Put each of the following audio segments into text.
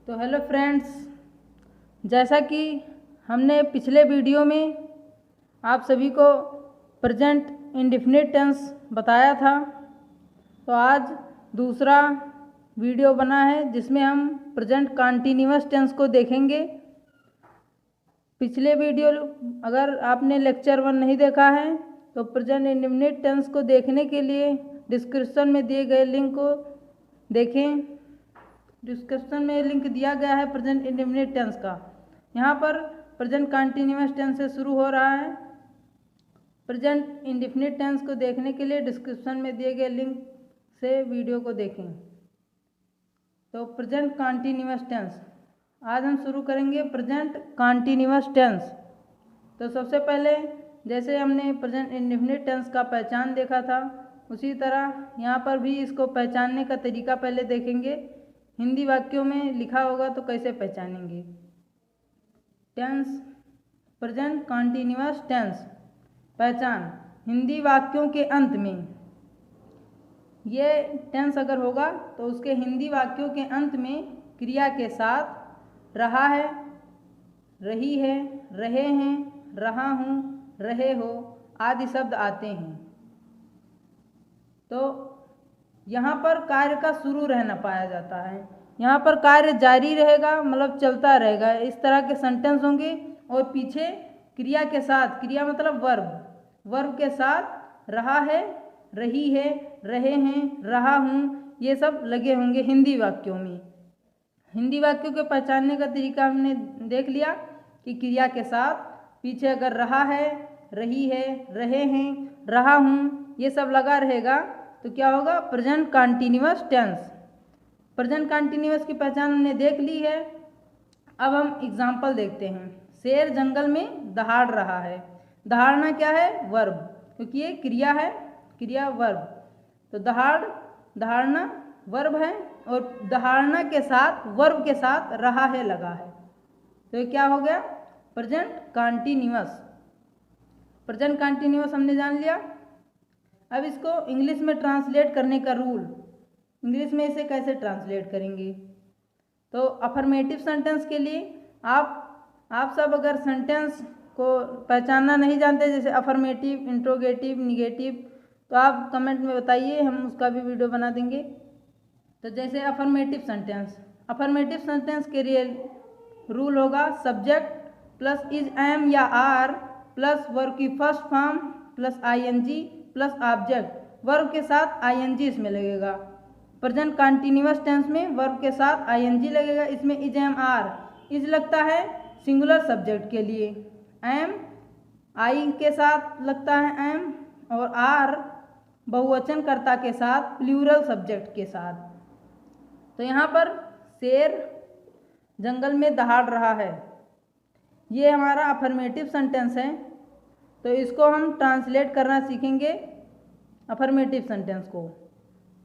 तो hello friends, जैसा कि हमने पिछले वीडियो में आप सभी को प्रेजेंट इंडेफिनिट टेंस बताया था, तो आज दूसरा वीडियो बना है जिसमें हम प्रेजेंट कंटीन्यूअस टेंस को देखेंगे। पिछले वीडियो अगर आपने लेक्चर 1 नहीं देखा है तो प्रेजेंट इंडेफिनिट टेंस को देखने के लिए डिस्क्रिप्शन में दिए गए लिंक को देखें। डिस्क्रिप्शन में लिंक दिया गया है प्रेजेंट इंडेफिनिट टेंस का। यहाँ पर प्रेजेंट कंटीन्यूअस टेंस से शुरू हो रहा है। प्रेजेंट इंडेफिनिट टेंस को देखने के लिए डिस्क्रिप्शन में दिए गए लिंक से वीडियो को देखें। तो प्रेजेंट कंटीन्यूअस टेंस आज हम शुरू करेंगे। प्रेजेंट कंटीन्यूअस टेंस, तो सबसे पहले जैसे हमने प्रेजेंट इंडेफिनिट टेंस का पहचान देखा था, उसी तरह यहाँ पर भी इसको पहचानने का तरीका पहले देखेंगे। हिंदी वाक्यों में लिखा होगा तो कैसे पहचानेंगे। टेंस, प्रेजेंट कंटीन्यूअस टेंस पहचान, हिंदी वाक्यों के अंत में ये टेंस अगर होगा तो उसके हिंदी वाक्यों के अंत में क्रिया के साथ रहा है, रही है, रहे हैं, रहा हूँ, रहे हो आदि शब्द आते हैं। तो यहाँ पर कार्य का शुरू रहना पाया जाता है। यहाँ पर कार्य जारी रहेगा, मतलब चलता रहेगा। इस तरह के सेंटेंस होंगे और पीछे क्रिया के साथ, क्रिया मतलब वर्ब के साथ रहा है, रही है, रहे हैं, रहा हूँ, ये सब लगे होंगे हिंदी वाक्यों में। हिंदी वाक्यों के पहचानने का तरीका हमने देख लिया कि क्रिया के साथ पीछे अगर रहा है, रही है, रहे हैं, रहा हूँ, ये सब लगा रहेगा तो क्या होगा, present continuous tense. Present continuous की पहचान हमने देख ली है। अब हम एग्जाम्पल देखते हैं। शेर जंगल में दहाड़ रहा है। दहाड़ना क्या है, वर्ब, क्योंकि ये क्रिया है, क्रिया वर्ब। तो दहाड़ना वर्ब है और दहाड़ना के साथ वर्ब के साथ रहा है लगा है, तो ये क्या हो गया, प्रेजेंट कंटीन्यूअस। प्रेजेंट कंटीन्यूअस हमने जान लिया। अब इसको इंग्लिश में ट्रांसलेट करने का रूल, इंग्लिश में इसे कैसे ट्रांसलेट करेंगे। तो अफर्मेटिव सेंटेंस के लिए आप सब अगर सेंटेंस को पहचानना नहीं जानते, जैसे अफर्मेटिव, इंट्रोगेटिव, निगेटिव, तो आप कमेंट में बताइए, हम उसका भी वीडियो बना देंगे। तो जैसे अफर्मेटिव सेंटेंस के लिए रूल होगा सब्जेक्ट प्लस इज, एम या आर प्लस वर्ब की first form plus ING plus object. Verb के साथ आईएनजी इसमें लगेगा। प्रेजेंट कंटीन्यूअस टेंस में वर्ब के साथ आईएनजी लगेगा। इसमें इज, एम, आर, इज लगता है सिंगुलर सब्जेक्ट के लिए, एम आई के साथ लगता है एम, और आर बहुवचन कर्ता के साथ, प्लूरल सब्जेक्ट के साथ। तो यहाँ पर शेर जंगल में दहाड़ रहा है, ये हमारा अफर्मेटिव सेंटेंस है। तो इसको हम ट्रांसलेट करना सीखेंगे अफर्मेटिव सेंटेंस को।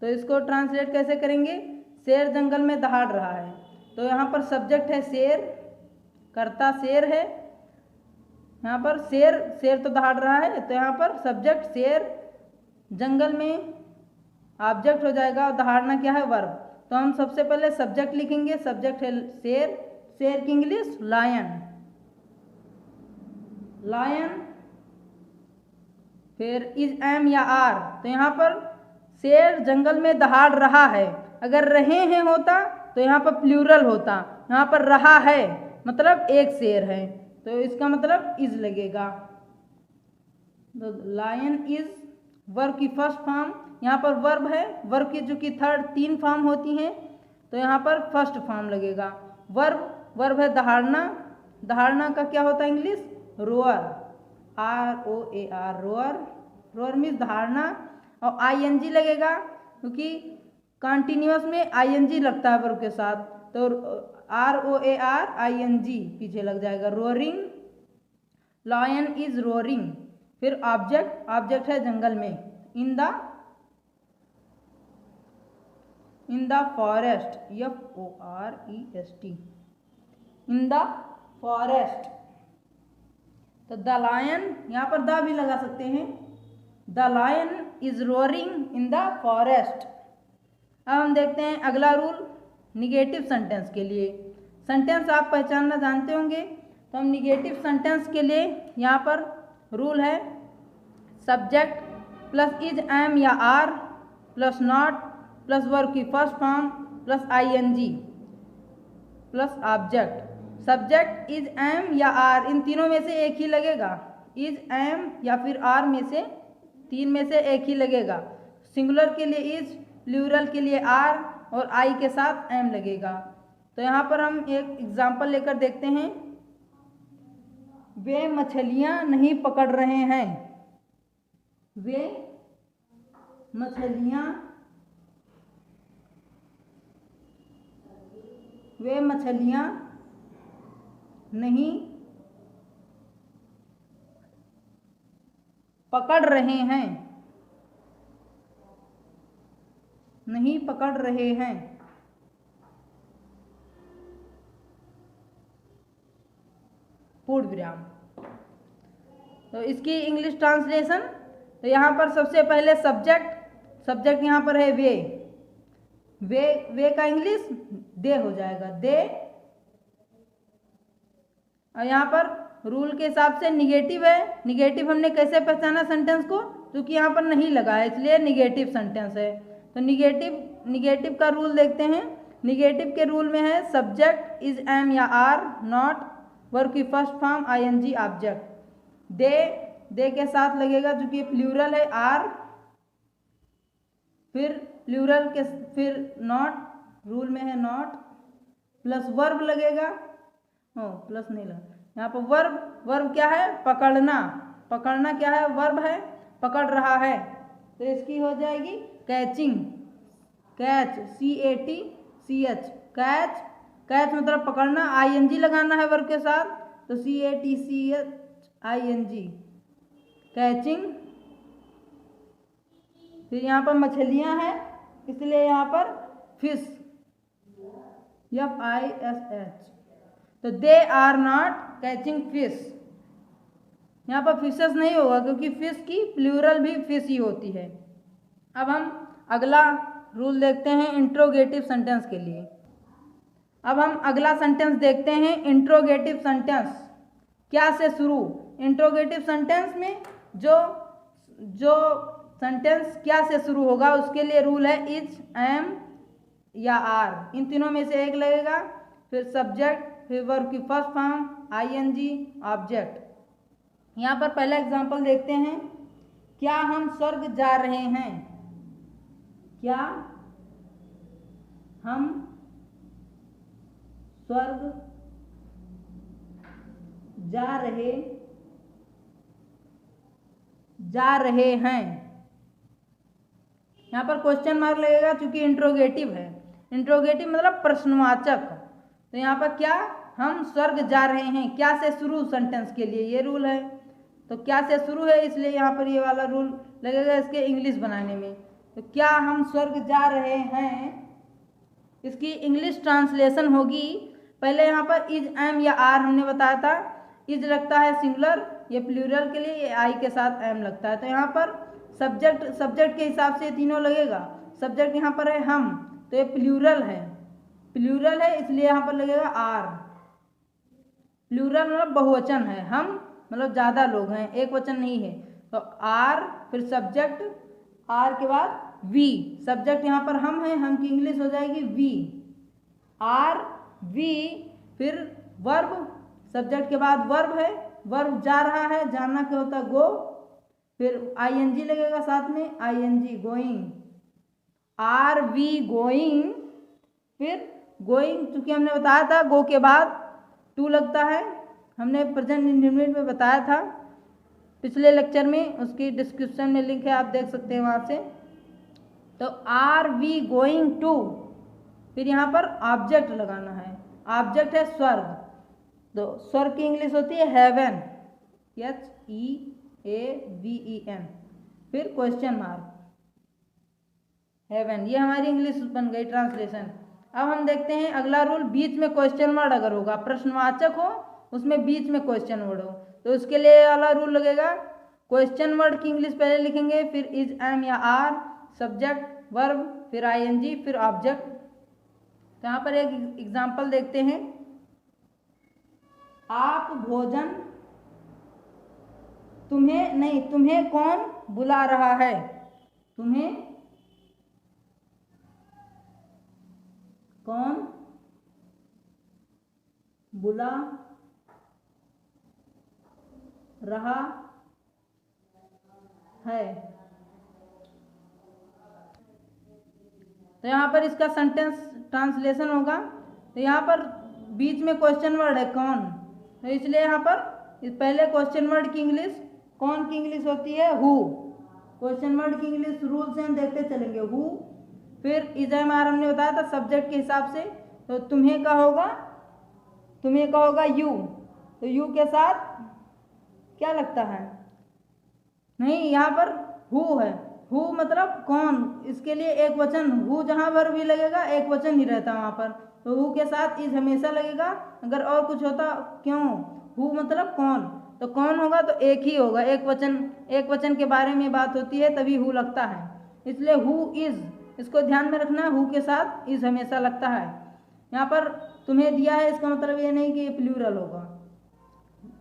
तो इसको ट्रांसलेट कैसे करेंगे, शेर जंगल में दहाड़ रहा है, तो यहाँ पर सब्जेक्ट है शेर, कर्ता शेर है। यहाँ पर शेर तो दहाड़ रहा है, तो यहाँ पर सब्जेक्ट शेर, जंगल में ऑब्जेक्ट हो जाएगा, और दहाड़ना क्या है, वर्ब। तो हम सबसे पहले सब्जेक्ट लिखेंगे, सब्जेक्ट है शेर, शेर की इंग्लिश लायन, फिर इज, एम या आर। तो यहाँ पर शेर जंगल में दहाड़ रहा है, अगर रहे हैं होता तो यहाँ पर प्लूरल होता, यहाँ पर रहा है मतलब एक शेर है, तो इसका मतलब इज लगेगा। तो लायन इज वर्ब की फर्स्ट फॉर्म, यहाँ पर वर्ब है, वर्ब की जो कि तीन फॉर्म होती हैं, तो यहाँ पर फर्स्ट फॉर्म लगेगा। वर्ब है दहाड़ना, दहाड़ना का क्या होता है English, roar, ROAR, roar means दहाड़ना, और आईएनजी लगेगा क्योंकि कंटीन्यूअस में आईएनजी लगता है वर्ब के साथ, तो ROAR ING पीछे लग जाएगा, रोअरिंग, लायन इज रोअरिंग। फिर ऑब्जेक्ट है जंगल में, in the forest, FOREST, in the forest. तो द लायन, यहाँ पर द भी लगा सकते हैं, the lion is roaring in the forest. अब हम देखते हैं अगला रूल निगेटिव सेंटेंस के लिए। सेंटेंस आप पहचानना जानते होंगे। तो हम निगेटिव सेंटेंस के लिए यहाँ पर रूल है सब्जेक्ट प्लस इज एम या are plus not plus verb की first form plus ING plus object. Subject is am या आर, इन तीनों में से एक ही लगेगा। इज एम या फिर आर में से तीन में से एक ही लगेगा। सिंगुलर के लिए इज, प्लूरल के लिए आर और आई के साथ एम लगेगा। तो यहाँ पर हम एक एग्जाम्पल लेकर देखते हैं। वे मछलियाँ नहीं पकड़ रहे हैं। वे मछलियाँ नहीं पकड़ रहे हैं। नहीं पकड़ रहे हैं। पूर्ण विराम। तो इसकी इंग्लिश ट्रांसलेशन, तो यहाँ पर सबसे पहले सब्जेक्ट यहाँ पर है वे का इंग्लिश दे हो जाएगा, दे। और यहाँ पर रूल के हिसाब से निगेटिव है। निगेटिव हमने कैसे पहचाना सेंटेंस को, क्योंकि यहाँ पर नहीं लगा है इसलिए निगेटिव सेंटेंस है। तो निगेटिव का रूल देखते हैं। निगेटिव के रूल में है सब्जेक्ट इज एम या आर, नॉट वर्ब की फर्स्ट फॉर्म आईएनजी ऑब्जेक्ट। दे के साथ लगेगा जो कि प्लूरल है आर, फिर नॉट, रूल में है नॉट, प्लस वर्ब लगेगा। प्लस नहीं लगा यहाँ पर। वर्ब क्या है, पकड़ना क्या है, वर्ब है, पकड़ रहा है। तो इसकी हो जाएगी कैचिंग, कैच, CATCH, कैच मतलब पकड़ना। ING लगाना है वर्ब के साथ, तो CATCHING, कैचिंग। फिर यहाँ पर मछलियाँ हैं इसलिए यहाँ पर फिश, FISH। तो they are not catching fish. यहाँ पर फिशेस नहीं होगा क्योंकि फिश की प्लूरल भी फिश ही होती है। अब हम अगला रूल देखते हैं इंट्रोगेटिव सेंटेंस के लिए। अब हम अगला सेंटेंस देखते हैं इंट्रोगेटिव सेंटेंस क्या से शुरू। इंट्रोगेटिव सेंटेंस में जो सेंटेंस क्या से शुरू होगा उसके लिए रूल है इज, एम या आर, इन तीनों में से एक लगेगा। फिर सब्जेक्ट, फिर वर्ब की फर्स्ट फॉर्म ING ऑब्जेक्ट। यहाँ पर पहला एग्जांपल देखते हैं। क्या हम स्वर्ग जा रहे हैं। क्या हम स्वर्ग जा रहे हैं। यहाँ पर क्वेश्चन मार्क लगेगा क्योंकि इंट्रोगेटिव है। इंट्रोगेटिव मतलब प्रश्नवाचक। तो यहाँ पर क्या हम स्वर्ग जा रहे हैं, क्या से शुरू सेंटेंस के लिए ये रूल है। तो क्या से शुरू है इसलिए यहाँ पर ये वाला रूल लगेगा इसके इंग्लिश बनाने में। तो क्या हम स्वर्ग जा रहे हैं, इसकी इंग्लिश ट्रांसलेशन होगी। पहले यहाँ पर इज, एम या आर हमने बताया था। इज लगता है सिंगुलर, ये प्लूरल के लिए, ये आई के साथ एम लगता है। तो यहाँ पर सब्जेक्ट के हिसाब से तीनों लगेगा। सब्जेक्ट यहाँ पर है हम, तो ये प्लूरल है इसलिए यहाँ पर लगेगा आर। प्लूरल मतलब बहुवचन है, हम मतलब ज़्यादा लोग हैं, एक वचन नहीं है। तो आर, फिर सब्जेक्ट, आर के बाद वी। सब्जेक्ट यहाँ पर हम है, हम की इंग्लिश हो जाएगी वी, आर वी। फिर वर्ब, सब्जेक्ट के बाद वर्ब है, वर्ब जा रहा है, जाना क्या होता है गो। फिर ING लगेगा साथ में, ING going, are we going. फिर गोइंग चूंकि हमने बताया था गो के बाद टू लगता है, हमने प्रेजेंट इंडेफिनिट में बताया था पिछले लेक्चर में, उसकी डिस्क्रिप्शन में लिंक है, आप देख सकते हैं वहाँ से। तो आर वी गोइंग टू, फिर यहाँ पर ऑब्जेक्ट लगाना है। ऑब्जेक्ट है स्वर्ग, तो स्वर्ग की इंग्लिश होती है हेवन, HEAVEN। फिर क्वेश्चन मार्क, हेवन, ये हमारी इंग्लिश बन गई ट्रांसलेशन। अब हम देखते हैं अगला रूल। बीच में क्वेश्चन वर्ड अगर होगा, प्रश्नवाचक हो उसमें बीच में क्वेश्चन वर्ड हो, तो उसके लिए वाला रूल लगेगा। क्वेश्चन वर्ड की इंग्लिश पहले लिखेंगे, फिर इज, एम या आर, सब्जेक्ट, वर्ब, फिर ING, फिर ऑब्जेक्ट। तो यहाँ पर एक एग्जाम्पल देखते हैं। आप भोजन, तुम्हें नहीं, तुम्हें कौन बुला रहा है, तुम्हें कौन बुला रहा है। तो यहाँ पर इसका सेंटेंस ट्रांसलेशन होगा। तो यहाँ पर बीच में क्वेश्चन वर्ड है कौन, तो इसलिए यहाँ पर इस पहले क्वेश्चन वर्ड की इंग्लिश, कौन की इंग्लिश होती है हु। क्वेश्चन वर्ड की इंग्लिश रूल से हम देखते चलेंगे, हु। फिर इज एम आर हमने बताया था सब्जेक्ट के हिसाब से, तो तुम्हें का होगा, तुम्हें का होगा यू। तो यू के साथ क्या लगता है, नहीं यहाँ पर हु है, हु मतलब कौन, इसके लिए एक वचन, हु जहाँ पर भी लगेगा एक वचन ही रहता वहाँ पर, तो हु के साथ इज हमेशा लगेगा। अगर और कुछ होता, क्यों, हु मतलब कौन, तो कौन होगा तो एक ही होगा, एक वचन, एक वचन के बारे में बात होती है तभी हु लगता है, इसलिए हु इज, इसको ध्यान में रखना, हु के साथ इज हमेशा लगता है। यहाँ पर तुम्हें दिया है, इसका मतलब ये नहीं कि ये प्लूरल होगा,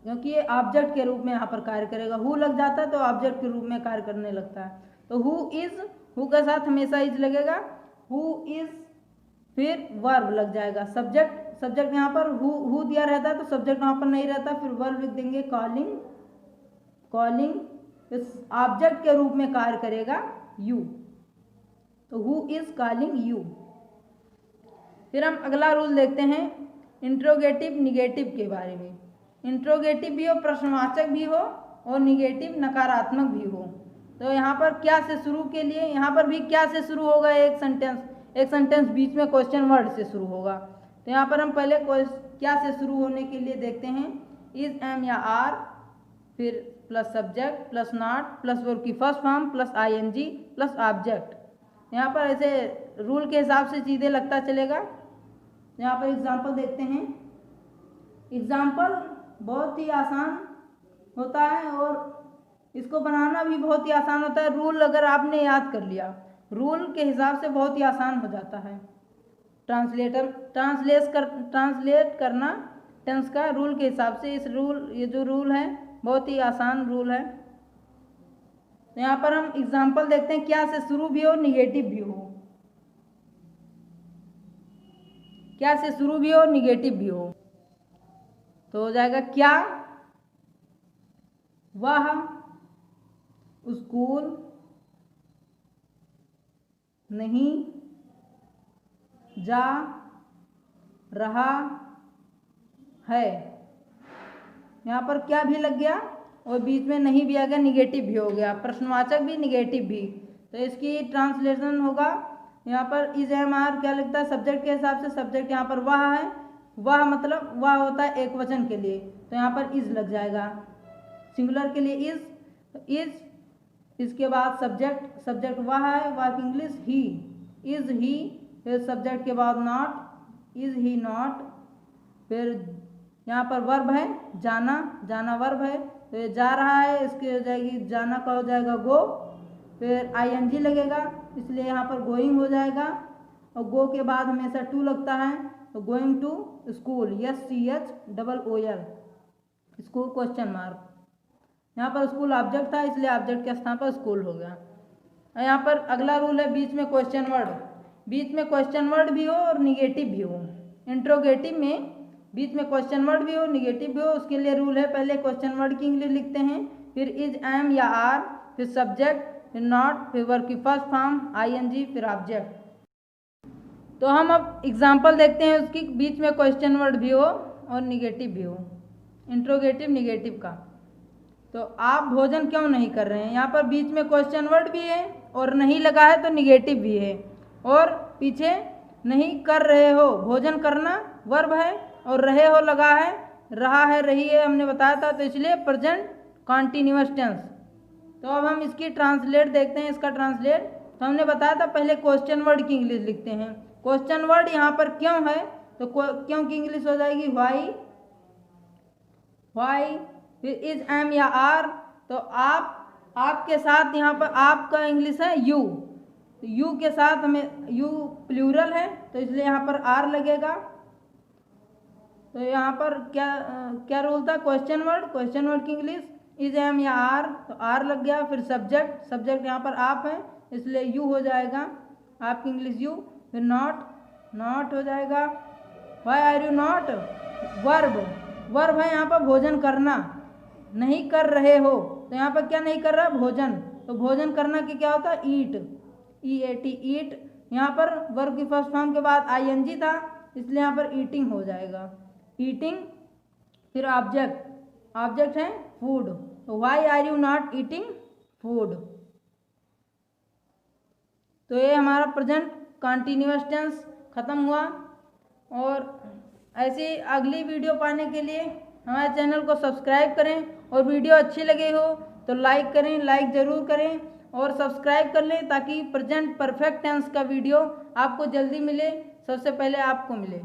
क्योंकि ये ऑब्जेक्ट के रूप में यहाँ पर कार्य करेगा, हु लग जाता है तो ऑब्जेक्ट के रूप में कार्य करने लगता है। तो हु इज, हु के साथ हमेशा इज लगेगा, हु इज, फिर वर्ब लग जाएगा, सब्जेक्ट, सब्जेक्ट यहाँ पर हु दिया रहता है तो सब्जेक्ट वहाँ पर नहीं रहता, फिर वर्ब लिख देंगे कॉलिंग, कॉलिंग इस ऑब्जेक्ट के रूप में कार्य करेगा यू, तो हु इज कॉलिंग यू। फिर हम अगला रूल देखते हैं इंट्रोगेटिव निगेटिव के बारे में। इंट्रोगेटिव भी हो, प्रश्नवाचक भी हो, और निगेटिव नकारात्मक भी हो। तो यहाँ पर क्या से शुरू के लिए, यहाँ पर भी क्या से शुरू होगा, एक सेंटेंस बीच में क्वेश्चन वर्ड से शुरू होगा। तो यहाँ पर हम पहले क्या से शुरू होने के लिए देखते हैं, इज एम या आर, फिर plus subject plus not plus verb की first form plus ING plus object. यहाँ पर ऐसे रूल के हिसाब से चीज़ें लगता चलेगा। यहाँ पर एग्जाम्पल देखते हैं। एग्जाम्पल बहुत ही आसान होता है और इसको बनाना भी बहुत ही आसान होता है। रूल अगर आपने याद कर लिया, रूल के हिसाब से बहुत ही आसान हो जाता है। ट्रांसलेट करना टेंस का रूल के हिसाब से, इस रूल, ये जो रूल है बहुत ही आसान रूल है। तो यहाँ पर हम एग्जाम्पल देखते हैं, क्या से शुरू भी हो निगेटिव भी हो, क्या से शुरू भी हो निगेटिव भी हो, तो हो जाएगा क्या वह स्कूल नहीं जा रहा है। यहाँ पर क्या भी लग गया और बीच में नहीं भी आ गया, निगेटिव भी हो गया, प्रश्नवाचक भी निगेटिव भी। तो इसकी ट्रांसलेशन होगा, यहाँ पर इज एम आर क्या लिखता है सब्जेक्ट के हिसाब से, सब्जेक्ट यहाँ पर वह है, वह मतलब वह होता है एक वचन के लिए, तो यहाँ पर इज लग जाएगा। सिंगुलर के लिए इज, इसके बाद सब्जेक्ट वह है, वह की इंग्लिश ही, इज ही, फिर सब्जेक्ट के बाद नॉट, इज ही नॉट, फिर यहाँ पर वर्ब है जाना वर्ब है, तो ये जा रहा है, इसकी हो जाएगी जाना का हो जाएगा गो, फिर आईएनजी लगेगा इसलिए यहाँ पर गोइंग हो जाएगा, और गो के बाद हमेशा टू लगता है, तो going to school, SCHOOL, school question mark. यहाँ पर स्कूल ऑब्जेक्ट था इसलिए ऑब्जेक्ट के स्थान पर स्कूल हो गया। यहाँ पर अगला रूल है बीच में क्वेश्चन वर्ड, बीच में क्वेश्चन वर्ड भी हो और निगेटिव भी हो। इंट्रोगेटिव में बीच में क्वेश्चन वर्ड भी हो निगेटिव भी हो, उसके लिए रूल है, पहले क्वेश्चन वर्ड की इंग्लिश लिखते हैं, फिर इज एम या आर, फिर सब्जेक्ट, फिर नॉट, फिर वर्ब की फर्स्ट फॉर्म आईएनजी, फिर ऑब्जेक्ट। तो हम अब एग्जाम्पल देखते हैं उसकी, बीच में क्वेश्चन वर्ड भी हो और निगेटिव भी हो, इंट्रोगेटिव निगेटिव का। तो आप भोजन क्यों नहीं कर रहे हैं, यहाँ पर बीच में क्वेश्चन वर्ड भी है और नहीं लगा है तो निगेटिव भी है, और पीछे नहीं कर रहे हो, भोजन करना वर्ब है और रहे हो लगा है, रहा है रही है हमने बताया था, तो इसलिए प्रेजेंट कॉन्टिन्यूअस टेंस। तो अब हम इसकी ट्रांसलेट देखते हैं, इसका ट्रांसलेट। तो हमने बताया था पहले क्वेश्चन वर्ड की इंग्लिश लिखते हैं। क्वेश्चन वर्ड यहाँ पर क्यों है, तो क्यों की इंग्लिश हो जाएगी वाई, फिर इज एम या आर, तो आपके साथ यहाँ पर आपका इंग्लिश है यू, तो यू के साथ हमें, यू प्लूरल है तो इसलिए यहाँ पर आर लगेगा, तो यहाँ पर क्या रूल था, क्वेश्चन वर्ड की इंग्लिश इज एम या आर, तो आर लग गया। फिर सब्जेक्ट यहाँ पर आप है इसलिए यू हो जाएगा, आपकी इंग्लिश यू। फिर नॉट हो जाएगा, why are you not, verb है यहाँ पर भोजन करना, नहीं कर रहे हो, तो यहाँ पर क्या नहीं कर रहा, भोजन। तो भोजन करना की क्या होता है, ईट, ईट। यहाँ पर वर्ब की फर्स्ट फॉर्म के बाद आईएनजी था इसलिए यहाँ पर ईटिंग हो जाएगा, ईटिंग। फिर ऑब्जेक्ट है फूड, तो why are you not eating food. तो ये हमारा प्रेजेंट कंटिन्यूअस टेंस ख़त्म हुआ। और ऐसी अगली वीडियो पाने के लिए हमारे चैनल को सब्सक्राइब करें, और वीडियो अच्छी लगी हो तो लाइक करें, लाइक ज़रूर करें और सब्सक्राइब कर लें ताकि प्रेजेंट परफेक्ट टेंस का वीडियो आपको जल्दी मिले, सबसे पहले आपको मिले।